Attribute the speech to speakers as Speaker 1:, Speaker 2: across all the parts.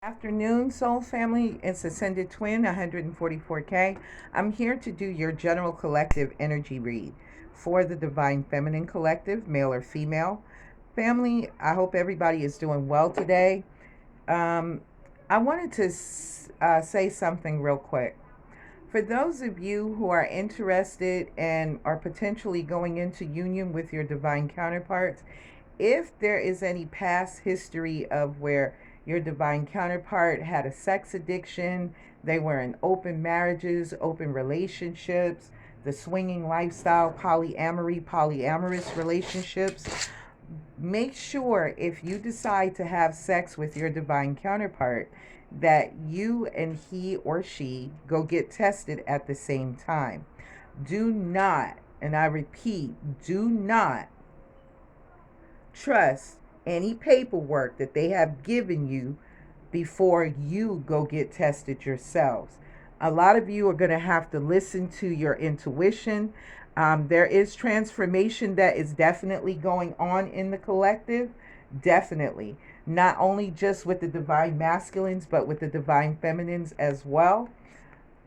Speaker 1: Afternoon, Soul Family. It's Ascended Twin, 144K. I'm here to do your general collective energy read for the Divine Feminine Collective, male or female. Family, I hope everybody is doing well today. Um, I wanted to say something real quick. For those of you who are interested and are potentially going into union with your divine counterparts, if there is any past history of where your divine counterpart had a sex addiction, they were in open marriages, open relationships, the swinging lifestyle, polyamory, polyamorous relationships, make sure if you decide to have sex with your divine counterpart that you and he or she go get tested at the same time. Do not, and I repeat, do not trust any paperwork that they have given you before you go get tested yourselves. A lot of you are going to have to listen to your intuition. There is transformation that is definitely going on in the collective. Definitely. Not only just with the divine masculines, but with the divine feminines as well.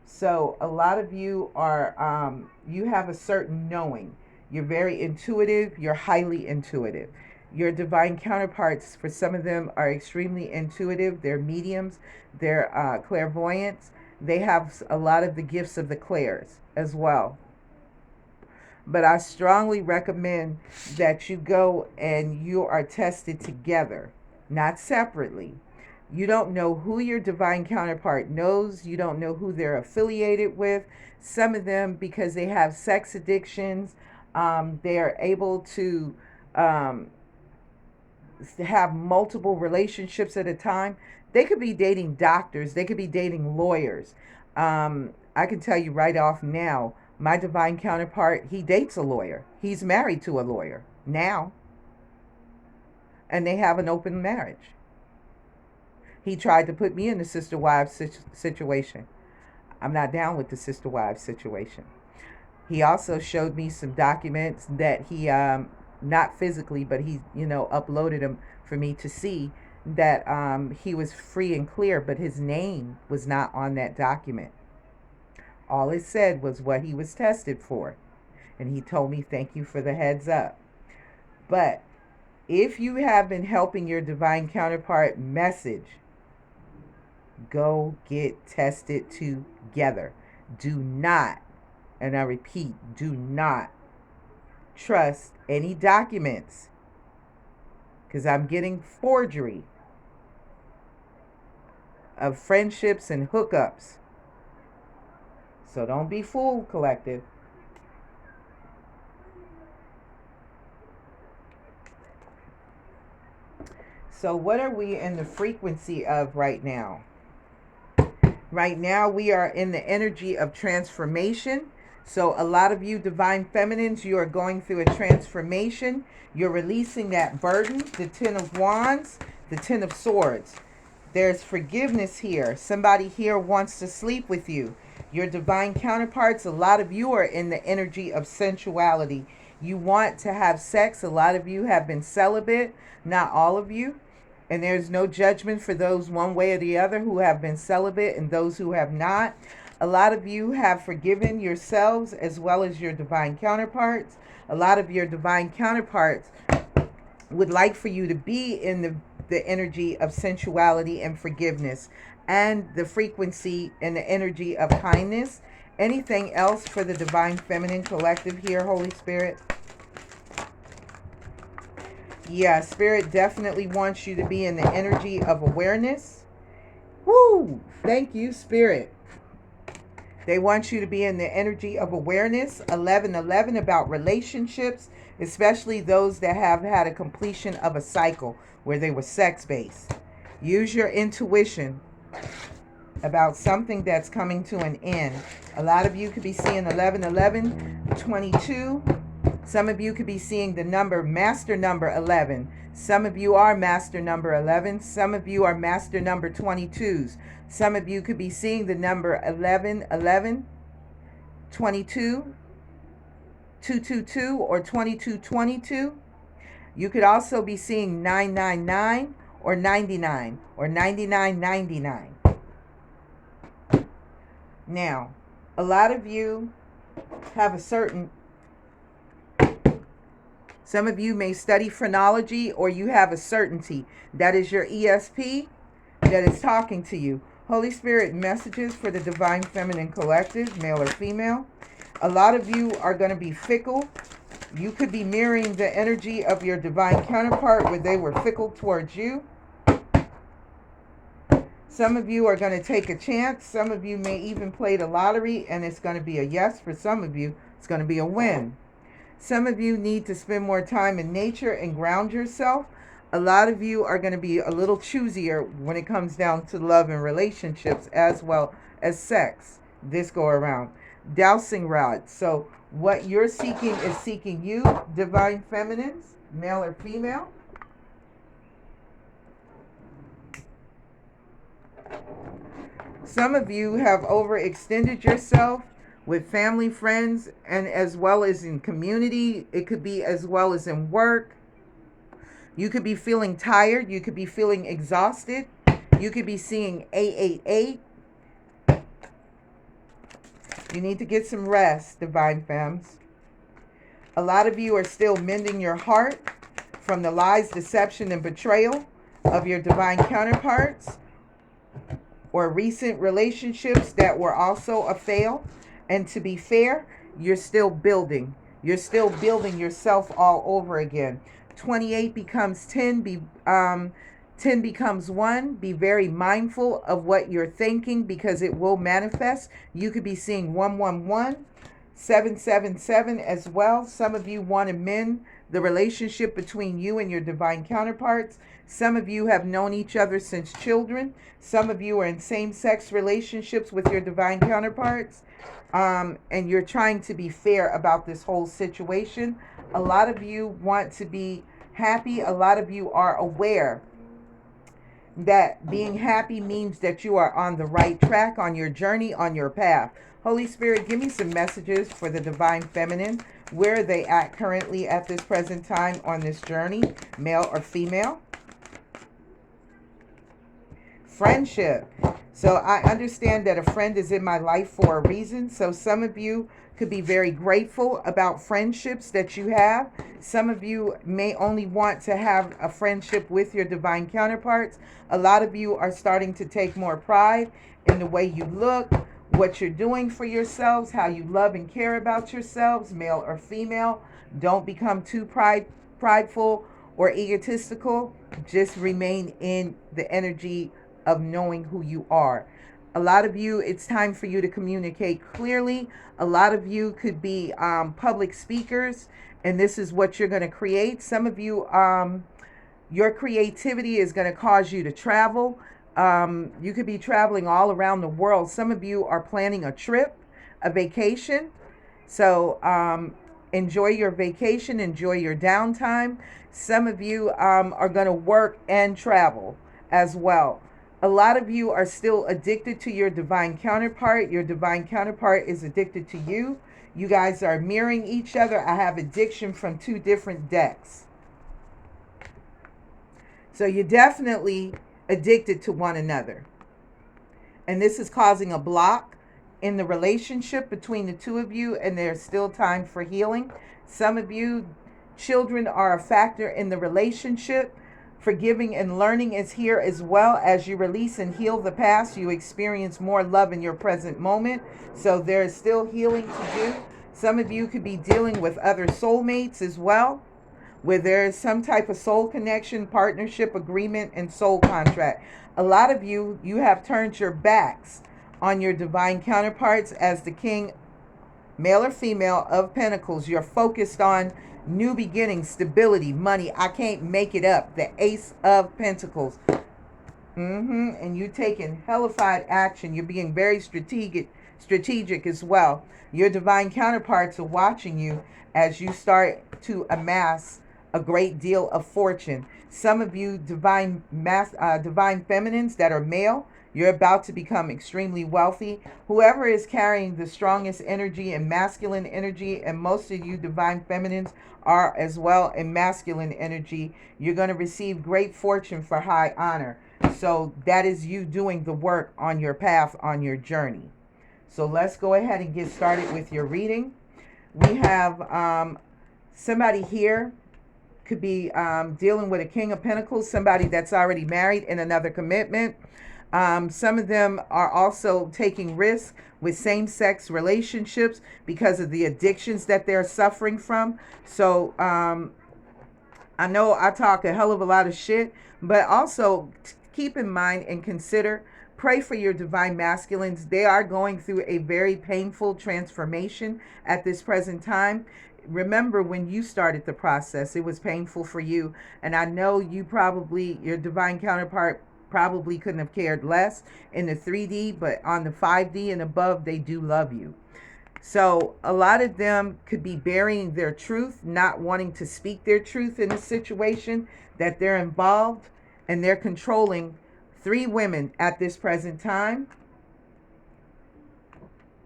Speaker 1: So a lot of you are, you have a certain knowing. You're very intuitive. You're highly intuitive. Your divine counterparts, for some of them, are extremely intuitive. They're mediums. They're clairvoyants. They have a lot of the gifts of the clairs as well. But I strongly recommend that you go and you are tested together, not separately. You don't know who your divine counterpart knows. You don't know who they're affiliated with. Some of them, because they have sex addictions, they are able to have multiple relationships at a time. They could be dating doctors. They could be dating lawyers. I can tell you right off now, my divine counterpart, he dates a lawyer. He's married to a lawyer now. And they have an open marriage. He tried to put me in the sister wives situation. I'm not down with the sister wives situation. He also showed me some documents that he, not physically, but he, uploaded them for me to see that he was free and clear, but his name was not on that document. All it said was what he was tested for. And he told me, thank you for the heads up. But if you have been helping your divine counterpart message, go get tested together. Do not, and I repeat, do not trust any documents, because I'm getting forgery of friendships and hookups. So don't be fooled, collective. So what are we in the frequency of right now? Right now we are in the energy of transformation. So a lot of you divine feminines, you are going through a transformation. You're releasing that burden, the Ten of Wands, the Ten of Swords. There's forgiveness here. Somebody here wants to sleep with you. Your divine counterparts, a lot of you are in the energy of sensuality. You want to have sex. A lot of you have been celibate, not all of you. And there's no judgment for those one way or the other who have been celibate and those who have not. A lot of you have forgiven yourselves as well as your divine counterparts. A lot of your divine counterparts would like for you to be in the energy of sensuality and forgiveness and the frequency and the energy of kindness. Anything else for the divine feminine collective here, Holy Spirit? Yeah, Spirit definitely wants you to be in the energy of awareness. Woo! Thank you, Spirit. They want you to be in the energy of awareness. 1111 about relationships, especially those that have had a completion of a cycle where they were sex-based. Use your intuition about something that's coming to an end. A lot of you could be seeing 1111, 22. Some of you could be seeing the number, master number 11. Some of you are master number 11. Some of you are master number 22s. Some of you could be seeing the number 11, 11, 22, 222, or 2222. You could also be seeing 999 or 99 or 99.99. Now, a lot of you have a certain, some of you may study phrenology, or you have a certainty. That is your ESP that is talking to you. Holy Spirit messages for the Divine Feminine Collective, male or female. A lot of you are going to be fickle. You could be mirroring the energy of your divine counterpart where they were fickle towards you. Some of you are going to take a chance. Some of you may even play the lottery and it's going to be a yes. For some of you, it's going to be a win. Some of you need to spend more time in nature and ground yourself. A lot of you are going to be a little choosier when it comes down to love and relationships as well as sex this go around. Dowsing rod. So what you're seeking is seeking you, divine feminines, male or female. Some of you have overextended yourself with family, friends, and as well as in community. It could be as well as in work. You could be feeling tired. You could be feeling exhausted. You could be seeing 888. You need to get some rest, divine femmes. A lot of you are still mending your heart from the lies, deception, and betrayal of your divine counterparts, or recent relationships that were also a fail. And to be fair, you're still building. You're still building yourself all over again. 28 becomes 10. 10 becomes 1. Be very mindful of what you're thinking because it will manifest. You could be seeing 111, 777 as well. Some of you want to mend the relationship between you and your divine counterparts. Some of you have known each other since children. Some of you are in same-sex relationships with your divine counterparts. And you're trying to be fair about this whole situation. A lot of you want to be happy. A lot of you are aware that being happy means that you are on the right track, on your journey, on your path. Holy Spirit, give me some messages for the divine feminine. Where are they at currently at this present time on this journey, male or female? Friendship. So I understand that a friend is in my life for a reason. So some of you could be very grateful about friendships that you have. Some of you may only want to have a friendship with your divine counterparts. A lot of you are starting to take more pride in the way you look, what you're doing for yourselves, how you love and care about yourselves, male or female. Don't become too prideful or egotistical. Just remain in the energy of knowing who you are. A lot of you, it's time for you to communicate clearly. A lot of you could be public speakers, and this is what you're going to create. Some of you, your creativity is going to cause you to travel. You could be traveling all around the world. Some of you are planning a trip, a vacation. So enjoy your vacation, enjoy your downtime. Some of you are going to work and travel as well. A lot of you are still addicted to your divine counterpart. Your divine counterpart is addicted to you. You guys are mirroring each other. I have addiction from 2 different decks. So you're definitely addicted to one another. And this is causing a block in the relationship between the 2 of you, and there's still time for healing. Some of you, children are a factor in the relationship. Forgiving and learning is here as well. As you release and heal the past, you experience more love in your present moment. So there is still healing to do. Some of you could be dealing with other soulmates as well, where there is some type of soul connection, partnership, agreement, and soul contract. A lot of you, you have turned your backs on your divine counterparts as the king, male or female, of pentacles. You're focused on new beginnings, stability, money. I can't make it up. The Ace of Pentacles. And you're taking hellified action. You're being very strategic as well. Your divine counterparts are watching you as you start to amass a great deal of fortune. Some of you divine feminines that are male, you're about to become extremely wealthy. Whoever is carrying the strongest energy and masculine energy, and most of you divine feminines are as well in masculine energy, you're going to receive great fortune for high honor. So that is you doing the work on your path, on your journey. So let's go ahead and get started with your reading. We have somebody here could be dealing with a King of Pentacles, somebody that's already married in another commitment. Some of them are also taking risks with same-sex relationships because of the addictions that they're suffering from. So I know I talk a hell of a lot of shit, but also keep in mind and consider, pray for your divine masculines. They are going through a very painful transformation at this present time. Remember, when you started the process, it was painful for you. And I know you probably, your divine counterpart probably couldn't have cared less in the 3D, but on the 5D and above, they do love you. So a lot of them could be burying their truth, not wanting to speak their truth in a situation that they're involved, and they're controlling 3 women at this present time.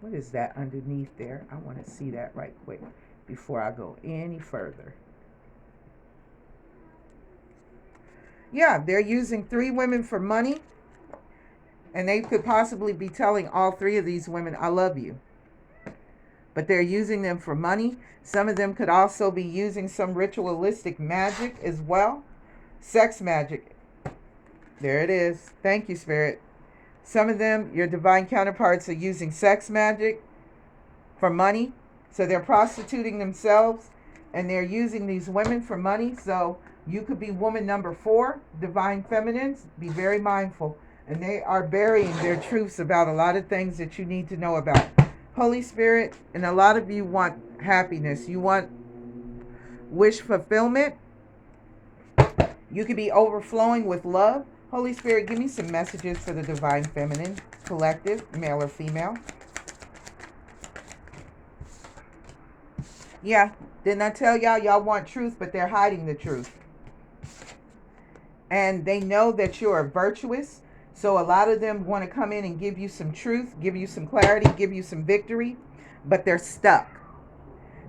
Speaker 1: What is that underneath there? I want to see that right quick before I go any further. Yeah, they're using 3 women for money, and they could possibly be telling all 3 of these women, I love you. But they're using them for money. Some of them could also be using some ritualistic magic as well. Sex magic. There it is. Thank you, Spirit. Some of them, your divine counterparts, are using sex magic for money. So they're prostituting themselves, and they're using these women for money. So you could be woman number 4, divine feminines. Be very mindful. And they are burying their truths about a lot of things that you need to know about. Holy Spirit, and a lot of you want happiness. You want wish fulfillment. You could be overflowing with love. Holy Spirit, give me some messages for the divine feminine collective, male or female. Yeah, didn't I tell y'all want truth, but they're hiding the truth. And they know that you are virtuous. So a lot of them want to come in and give you some truth, give you some clarity, give you some victory, but they're stuck.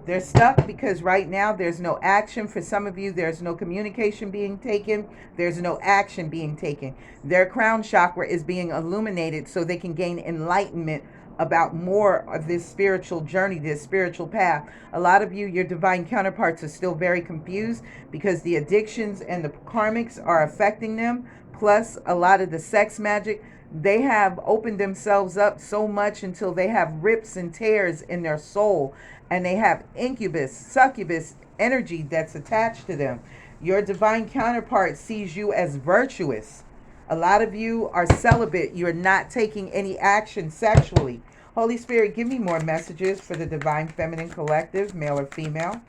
Speaker 1: They're stuck because right now there's no action. For some of you, there's no communication being taken. There's no action being taken. Their crown chakra is being illuminated so they can gain enlightenment about more of this spiritual journey, this spiritual path. A lot of you, your divine counterparts, are still very confused because the addictions and the karmics are affecting them. Plus, a lot of the sex magic, they have opened themselves up so much until they have rips and tears in their soul. And they have incubus, succubus energy that's attached to them. Your divine counterpart sees you as virtuous. A lot of you are celibate. You're not taking any action sexually. Holy Spirit, give me more messages for the divine feminine collective, male or female.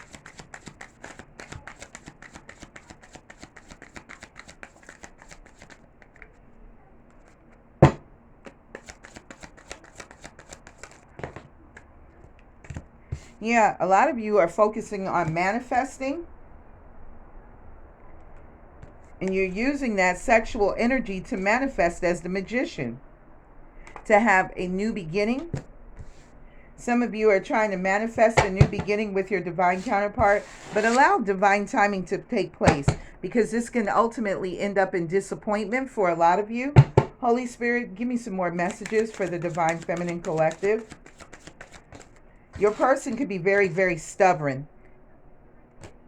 Speaker 1: Yeah, a lot of you are focusing on manifesting. And you're using that sexual energy to manifest as the magician. To have a new beginning. Some of you are trying to manifest a new beginning with your divine counterpart. But allow divine timing to take place. Because this can ultimately end up in disappointment for a lot of you. Holy Spirit, give me some more messages for the divine feminine collective. Your person could be very, very stubborn.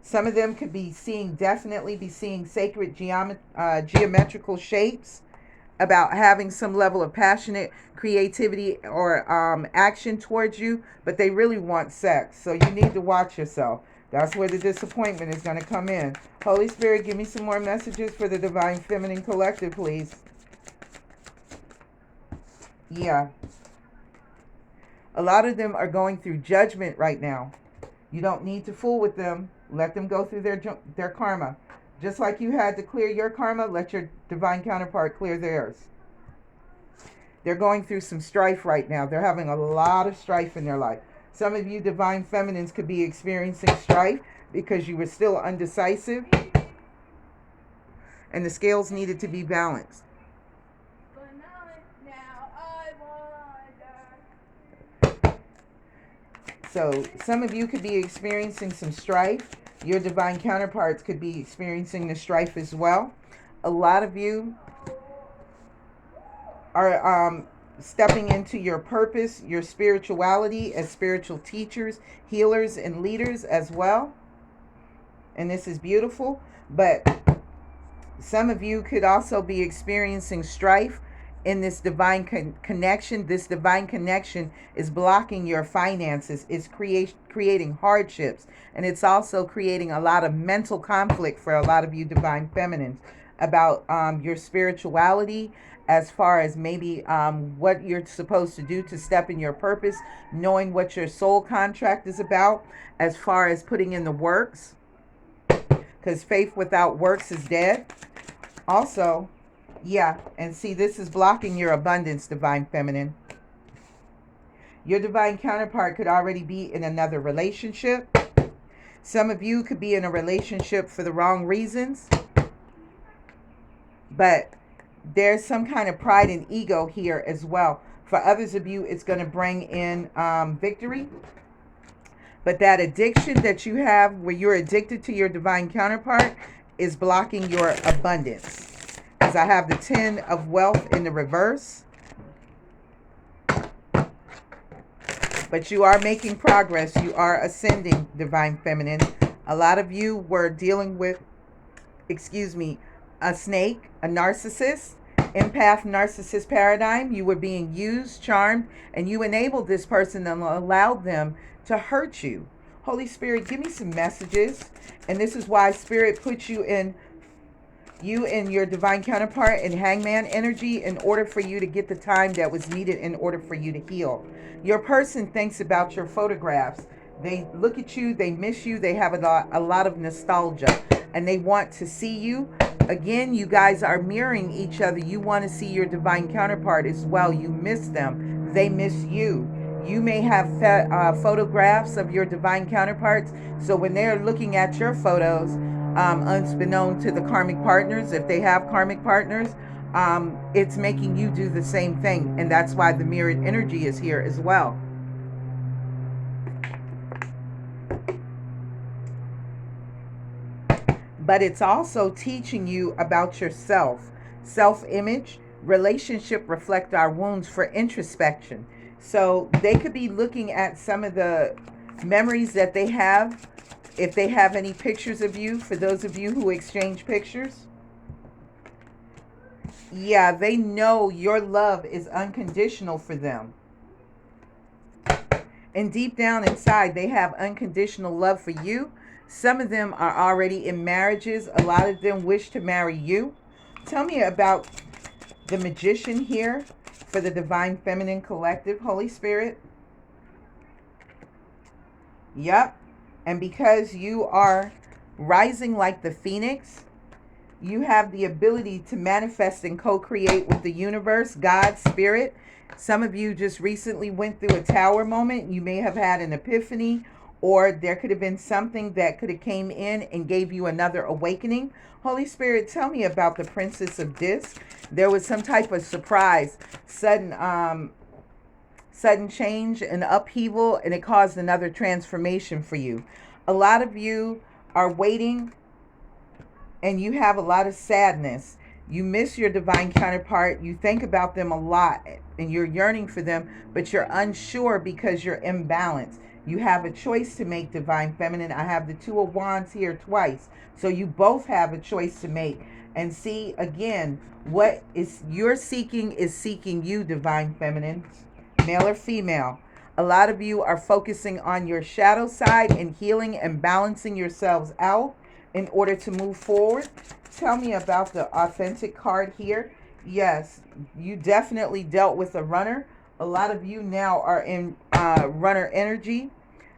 Speaker 1: Some of them could be definitely be seeing sacred geometrical shapes, about having some level of passionate creativity or action towards you, but they really want sex. So you need to watch yourself. That's where the disappointment is going to come in. Holy Spirit, give me some more messages for the divine feminine collective, please. Yeah. A lot of them are going through judgment right now. You don't need to fool with them. Let them go through their karma. Just like you had to clear your karma, let your divine counterpart clear theirs. They're going through some strife right now. They're having a lot of strife in their life. Some of you divine feminines could be experiencing strife because you were still undecisive and the scales needed to be balanced. So some of you could be experiencing some strife. Your divine counterparts could be experiencing the strife as well. A lot of you are stepping into your purpose, your spirituality as spiritual teachers, healers, and leaders as well. And this is beautiful. But some of you could also be experiencing strife in this divine connection. This divine connection is blocking your finances. It's creating hardships. And it's also creating a lot of mental conflict for a lot of you divine feminines about your spirituality, as far as maybe what you're supposed to do to step in your purpose, knowing what your soul contract is about, as far as putting in the works, because faith without works is dead. Also, yeah, and see, this is blocking your abundance, divine feminine. Your divine counterpart could already be in another relationship. Some of you could be in a relationship for the wrong reasons, but there's some kind of pride and ego here as well. For others of you, it's going to bring in victory. But that addiction that you have, where you're addicted to your divine counterpart, is blocking your abundance. Because I have the 10 of wealth in the reverse. But you are making progress. You are ascending, divine feminine. A lot of you were dealing with, a snake, a narcissist, empath narcissist paradigm. You were being used, charmed, and you enabled this person and allowed them to hurt you. Holy Spirit, give me some messages. And this is why Spirit puts you and your divine counterpart in hangman energy in order for you to get the time that was needed in order for you to heal. Your person thinks about your photographs. They look at you, they miss you, they have a lot of nostalgia, and they want to see you. Again, you guys are mirroring each other. You want to see your divine counterpart as well. You miss them. They miss you. You may have photographs of your divine counterparts. So when they're looking at your photos, unbeknown to the karmic partners, if they have karmic partners, it's making you do the same thing. And that's why the mirrored energy is here as well. But it's also teaching you about yourself. Self-image, relationship reflect our wounds for introspection. So they could be looking at some of the memories that they have, if they have any pictures of you, for those of you who exchange pictures. Yeah, they know your love is unconditional for them. And deep down inside, they have unconditional love for you. Some of them are already in marriages. A lot of them wish to marry you. Tell me about the Magician here for the Divine Feminine Collective, Holy Spirit. Yep. And because you are rising like the phoenix, you have the ability to manifest and co-create with the universe, God, Spirit. Some of you just recently went through a tower moment. You may have had an epiphany, or there could have been something that could have came in and gave you another awakening. Holy Spirit, tell me about the Princess of Disc. There was some type of surprise, sudden change and upheaval, and it caused another transformation for you. A lot of you are waiting, and you have a lot of sadness. You miss your divine counterpart. You think about them a lot, and you're yearning for them, but you're unsure because you're imbalanced. You have a choice to make, divine feminine. I have the Two of Wands here twice. So you both have a choice to make. And see, again, what is you're seeking is seeking you, divine feminine, male or female. A lot of you are focusing on your shadow side and healing and balancing yourselves out in order to move forward. Tell me about the authentic card here. Yes, you definitely dealt with a runner. A lot of you now are in runner energy.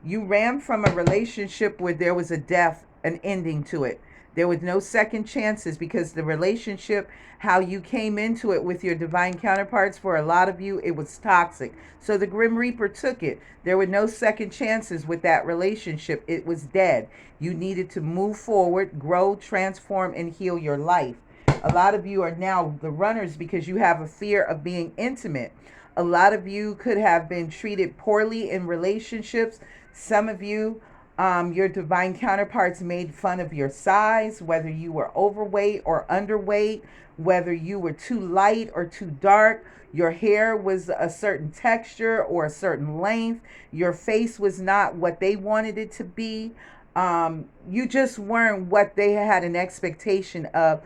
Speaker 1: You ran from a relationship where there was a death, an ending to it. There was no second chances because the relationship, how you came into it with your divine counterparts, for a lot of you, it was toxic. So the Grim Reaper took it. There were no second chances with that relationship. It was dead. You needed to move forward, grow, transform, and heal your life. A lot of you are now the runners because you have a fear of being intimate. A lot of you could have been treated poorly in relationships. Some of you, your divine counterparts made fun of your size, whether you were overweight or underweight, whether you were too light or too dark, your hair was a certain texture or a certain length, your face was not what they wanted it to be. You just weren't what they had an expectation of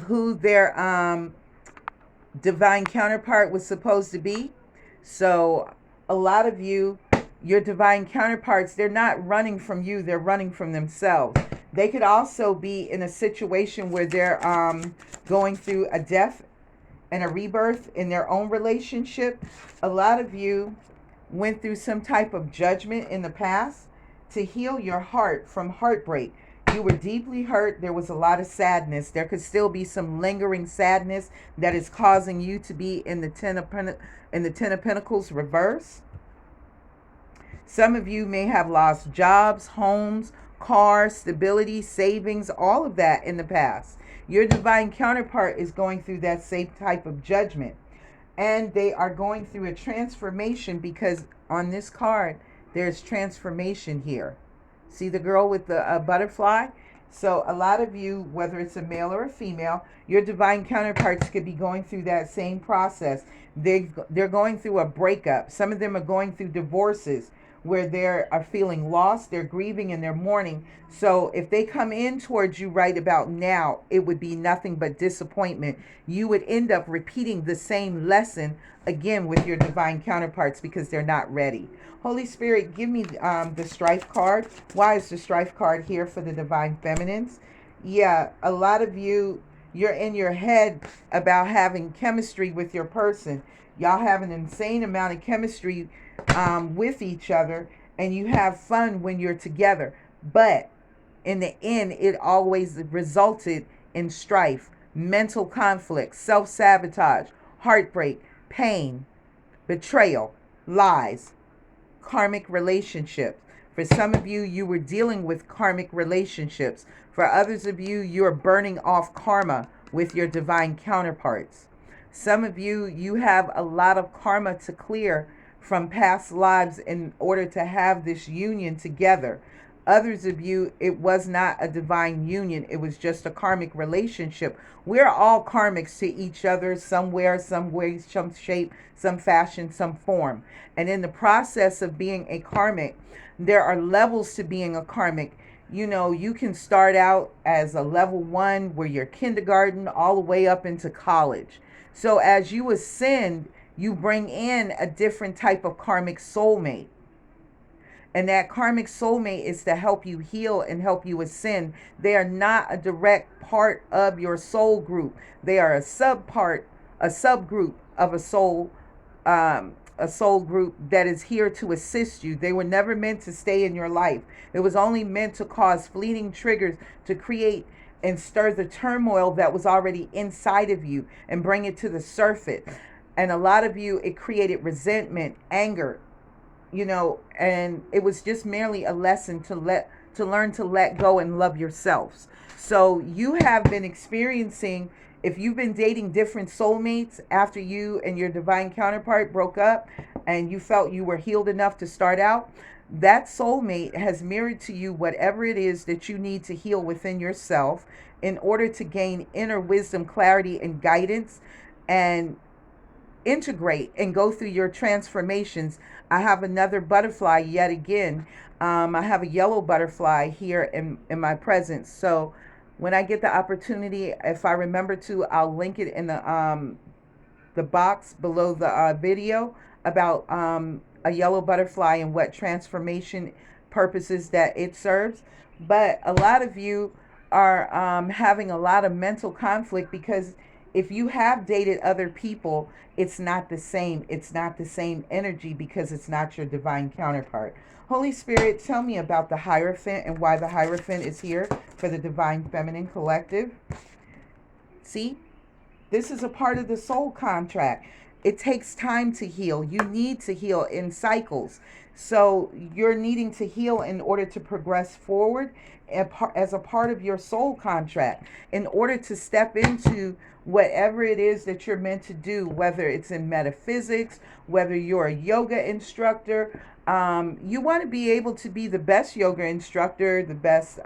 Speaker 1: who their divine counterpart was supposed to be. So a lot of you, your divine counterparts, they're not running from you, they're running from themselves. They could also be in a situation where they're going through a death and a rebirth in their own relationship. A lot of you went through some type of judgment in the past to heal your heart from heartbreak. You were deeply hurt. There was a lot of sadness. There could still be some lingering sadness that is causing you to be in the Ten of Pentacles reverse. Some of you may have lost jobs, homes, cars, stability, savings, all of that in the past. Your divine counterpart is going through that same type of judgment. And they are going through a transformation because on this card, there's transformation here. See the girl with the butterfly? So a lot of you, whether it's a male or a female, your divine counterparts could be going through that same process. They're going through a breakup. Some of them are going through divorces where they are feeling lost, they're grieving, and they're mourning. So if they come in towards you right about now, it would be nothing but disappointment. You would end up repeating the same lesson again with your divine counterparts because they're not ready. Holy Spirit, give me the strife card. Why is the strife card here for the divine feminines? Yeah, a lot of you, you're in your head about having chemistry with your person. Y'all have an insane amount of chemistry with each other, and you have fun when you're together. But in the end, it always resulted in strife, mental conflict, self-sabotage, heartbreak, pain, betrayal, lies, karmic relationships. For some of you, you were dealing with karmic relationships. For others of you, you're burning off karma with your divine counterparts. Some of you, you have a lot of karma to clear from past lives in order to have this union together. Others of you, it was not a divine union. It was just a karmic relationship. We're all karmics to each other somewhere, some way, some shape, some fashion, some form. And in the process of being a karmic, there are levels to being a karmic. You know, you can start out as a level 1 where you're kindergarten all the way up into college. So as you ascend, you bring in a different type of karmic soulmate. And that karmic soulmate is to help you heal and help you ascend. They are not a direct part of your soul group. They are a subgroup of a soul group that is here to assist you. They were never meant to stay in your life. It was only meant to cause fleeting triggers to create and stir the turmoil that was already inside of you and bring it to the surface. And a lot of you, it created resentment, anger, you know, and it was just merely a lesson to learn to let go and love yourselves. So you have been experiencing, if you've been dating different soulmates after you and your divine counterpart broke up and you felt you were healed enough to start out, that soulmate has mirrored to you whatever it is that you need to heal within yourself in order to gain inner wisdom, clarity, and guidance, and integrate and go through your transformations. I have another butterfly yet again. I have a yellow butterfly here in my presence. So when I get the opportunity, if I remember to, I'll link it in the box below the video about a yellow butterfly and what transformation purposes that it serves. But a lot of you are having a lot of mental conflict because If you have dated other people, it's not the same. It's not the same energy because it's not your divine counterpart. Holy Spirit, tell me about the Hierophant and why the Hierophant is here for the Divine Feminine Collective. See, this is a part of the soul contract. It takes time to heal. You need to heal in cycles. So you're needing to heal in order to progress forward as a part of your soul contract, in order to step into whatever it is that you're meant to do, whether it's in metaphysics, whether you're a yoga instructor. You want to be able to be the best yoga instructor, the best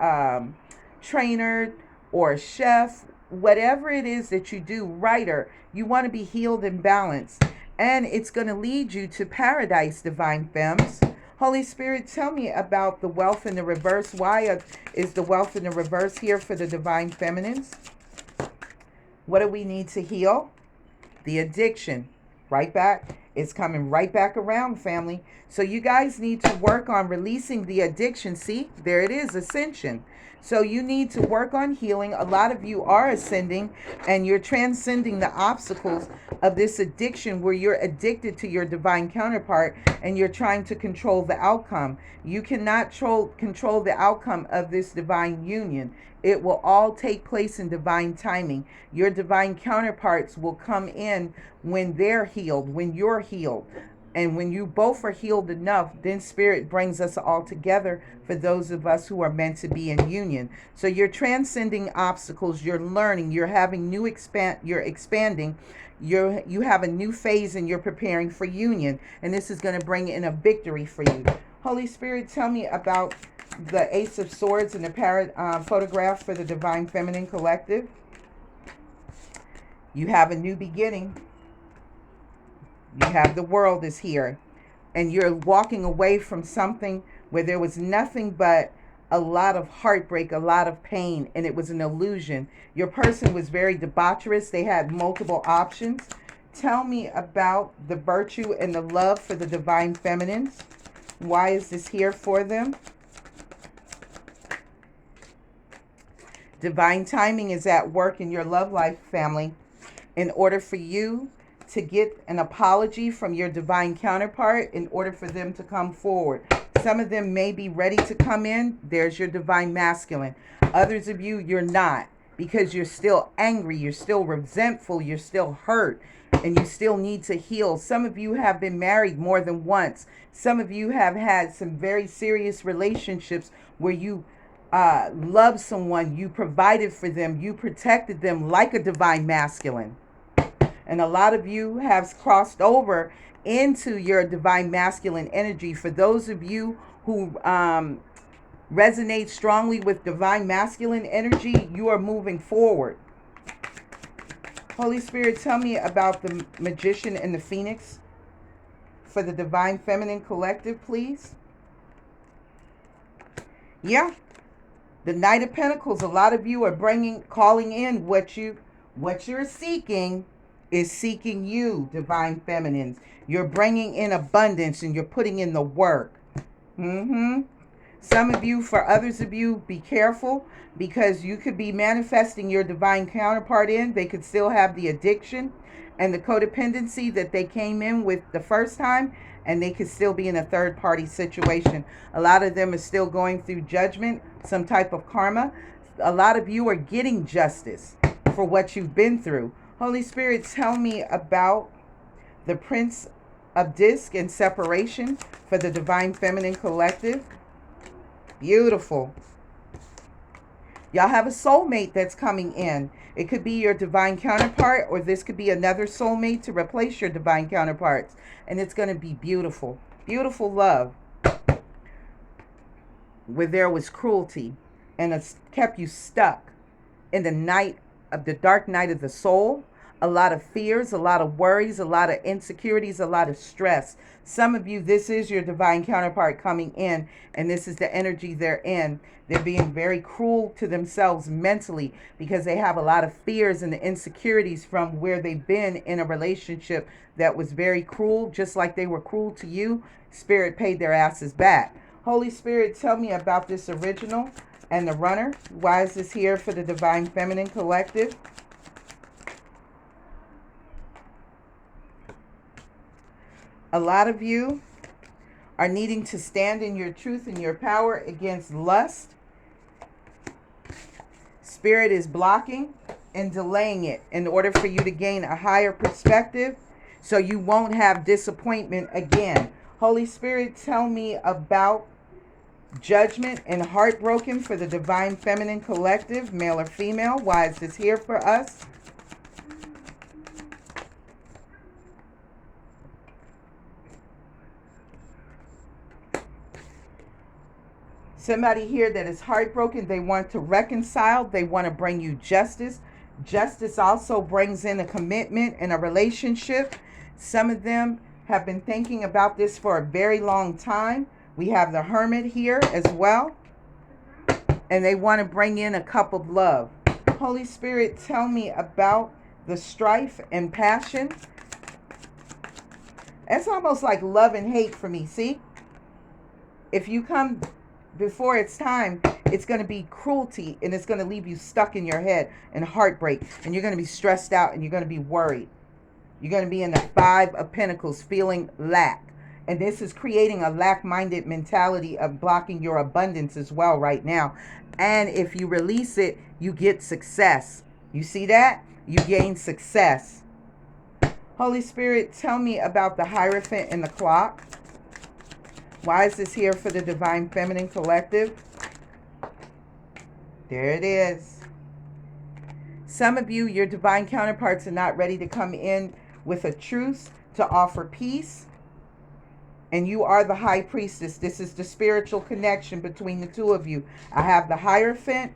Speaker 1: trainer or chef, whatever it is that you do, writer. You want to be healed and balanced. And it's going to lead you to paradise, Divine Femmes. Holy Spirit, tell me about the wealth in the reverse. Why is the wealth in the reverse here for the Divine Feminines? What do we need to heal? The addiction. Right back. It's coming right back around, family. So you guys need to work on releasing the addiction. See, there it is, ascension. So you need to work on healing. A lot of you are ascending and you're transcending the obstacles of this addiction where you're addicted to your divine counterpart and you're trying to control the outcome. You cannot control the outcome of this divine union. It will all take place in divine timing. Your divine counterparts will come in when they're healed, when you're healed. And when you both are healed enough, then Spirit brings us all together for those of us who are meant to be in union. So you're transcending obstacles, you're learning, you're having you're expanding, you have a new phase and you're preparing for union. And this is going to bring in a victory for you. Holy Spirit, tell me about the Ace of Swords and the photograph for the Divine Feminine Collective. You have a new beginning. You have the World is here. And you're walking away from something where there was nothing but a lot of heartbreak, a lot of pain, and it was an illusion. Your person was very debaucherous. They had multiple options. Tell me about the virtue and the love for the Divine Feminines. Why is this here for them? Divine timing is at work in your love life, family. In order for you to get an apology from your divine counterpart, in order for them to come forward. Some of them may be ready to come in. There's your divine masculine. Others of you, you're not, because you're still angry, you're still resentful, you're still hurt, and you still need to heal. Some of you have been married more than once. Some of you have had some very serious relationships where you loved someone, you provided for them, you protected them like a divine masculine. And a lot of you have crossed over into your divine masculine energy. For those of you who resonate strongly with divine masculine energy, you are moving forward. Holy Spirit, tell me about the Magician and the Phoenix for the Divine Feminine Collective, please. Yeah. The Knight of Pentacles. A lot of you are calling in what you're seeking. Is seeking you, Divine Feminines. You're bringing in abundance and you're putting in the work. Some of you, for others of you, be careful, because you could be manifesting your divine counterpart in. They could still have the addiction and the codependency that they came in with the first time, and they could still be in a third party situation. A lot of them are still going through judgment, some type of karma. A lot of you are getting justice for what you've been through. Holy Spirit, tell me about the Prince of Disc and separation for the Divine Feminine Collective. Beautiful. Y'all have a soulmate that's coming in. It could be your divine counterpart, or this could be another soulmate to replace your divine counterparts. And it's going to be beautiful. Beautiful love. Where there was cruelty and it's kept you stuck in the dark night of the soul. A lot of fears, a lot of worries, a lot of insecurities, a lot of stress. Some of you, this is your divine counterpart coming in, and this is the energy they're in. They're being very cruel to themselves mentally because they have a lot of fears and the insecurities from where they've been in a relationship that was very cruel. Just like they were cruel to you, Spirit paid their asses back. Holy Spirit, tell me about this original and the runner. Why is this here for the Divine Feminine Collective? A lot of you are needing to stand in your truth and your power against lust. Spirit is blocking and delaying it in order for you to gain a higher perspective so you won't have disappointment again. Holy Spirit, tell me about judgment and heartbroken for the Divine Feminine Collective, male or female. Why is this here for us? Somebody here that is heartbroken, they want to reconcile, they want to bring you justice. Justice also brings in a commitment and a relationship. Some of them have been thinking about this for a very long time. We have the Hermit here as well. And they want to bring in a cup of love. Holy Spirit, tell me about the strife and passion. It's almost like love and hate for me, see? If you come before it's time, it's going to be cruelty, and it's going to leave you stuck in your head and heartbreak, and you're going to be stressed out, and you're going to be worried. You're going to be in the Five of Pentacles feeling lack. And this is creating a lack-minded mentality of blocking your abundance as well right now. And if you release it, you get success. You see that? You gain success. Holy Spirit, tell me about the Hierophant and the clock. Why is this here for the Divine Feminine Collective? There it is. Some of you, your divine counterparts are not ready to come in with a truce to offer peace. And you are the High Priestess. This is the spiritual connection between the two of you. I have the Hierophant.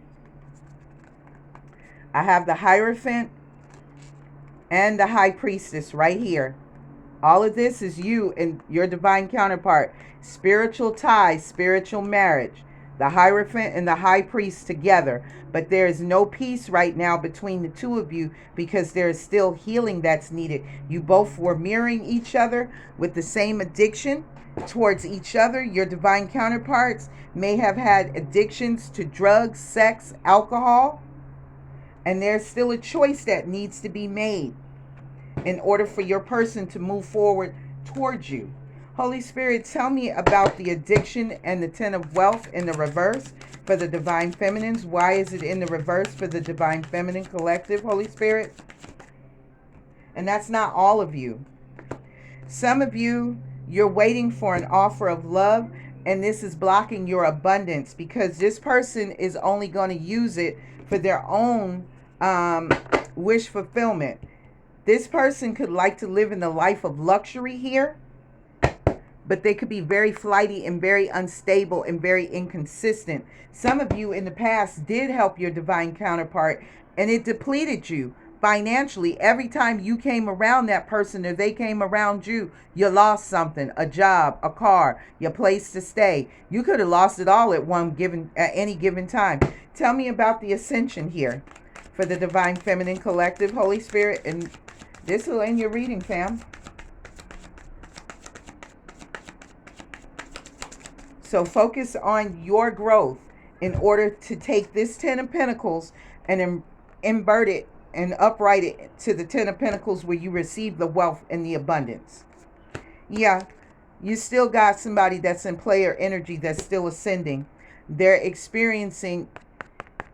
Speaker 1: I have the Hierophant and the High Priestess right here. All of this is you and your divine counterpart. Spiritual ties, spiritual marriage. The Hierophant and the High Priest together. But there is no peace right now between the two of you because there is still healing that's needed. You both were mirroring each other with the same addiction towards each other. Your divine counterparts may have had addictions to drugs, sex, alcohol. And there's still a choice that needs to be made in order for your person to move forward towards you. Holy Spirit, tell me about the addiction and the Ten of Wealth in the reverse for the Divine Feminines. Why is it in the reverse for the Divine Feminine Collective, Holy Spirit? And that's not all of you. Some of you, you're waiting for an offer of love, and this is blocking your abundance because this person is only going to use it for their own wish fulfillment. This person could like to live in the life of luxury here, but they could be very flighty and very unstable and very inconsistent. Some of you in the past did help your divine counterpart, and it depleted you financially. Every time you came around that person or they came around you, you lost something, a job, a car, your place to stay. You could have lost it all at any given time. Tell me about the ascension here for the Divine Feminine Collective, Holy Spirit, and this will end your reading, fam. So focus on your growth in order to take this Ten of Pentacles and invert it and upright it to the Ten of Pentacles where you receive the wealth and the abundance. Yeah, you still got somebody that's in player energy that's still ascending. They're experiencing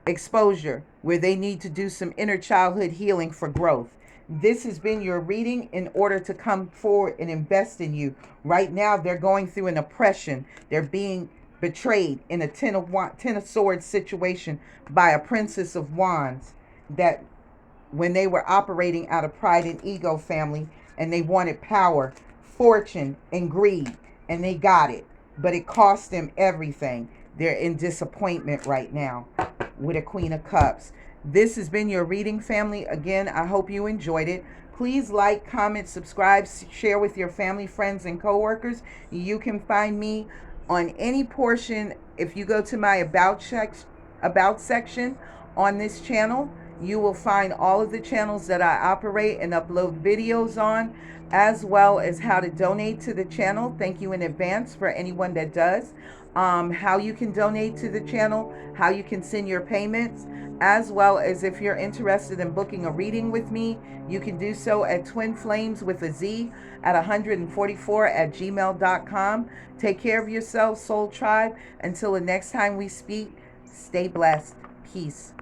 Speaker 1: exposure where they need to do some inner childhood healing for growth. This has been your reading in order to come forward and invest in you. Right now, they're going through an oppression. They're being betrayed in a Ten of Swords situation by a Princess of Wands that when they were operating out of pride and ego, family, and they wanted power, fortune, and greed, and they got it. But it cost them everything. They're in disappointment right now with a Queen of Cups. This has been your reading, family. Again, I hope you enjoyed it. Please like, comment, subscribe, share with your family, friends, and coworkers. You can find me on any portion. If you go to my about section on this channel, you will find all of the channels that I operate and upload videos on. as well as how to donate to the channel. Thank you in advance for anyone that does. How you can donate to the channel, how you can send your payments, as well as if you're interested in booking a reading with me, you can do so at Twin Flames with a Z at 144 at gmail.com. Take care of yourself, Soul Tribe. Until the next time we speak, stay blessed. Peace.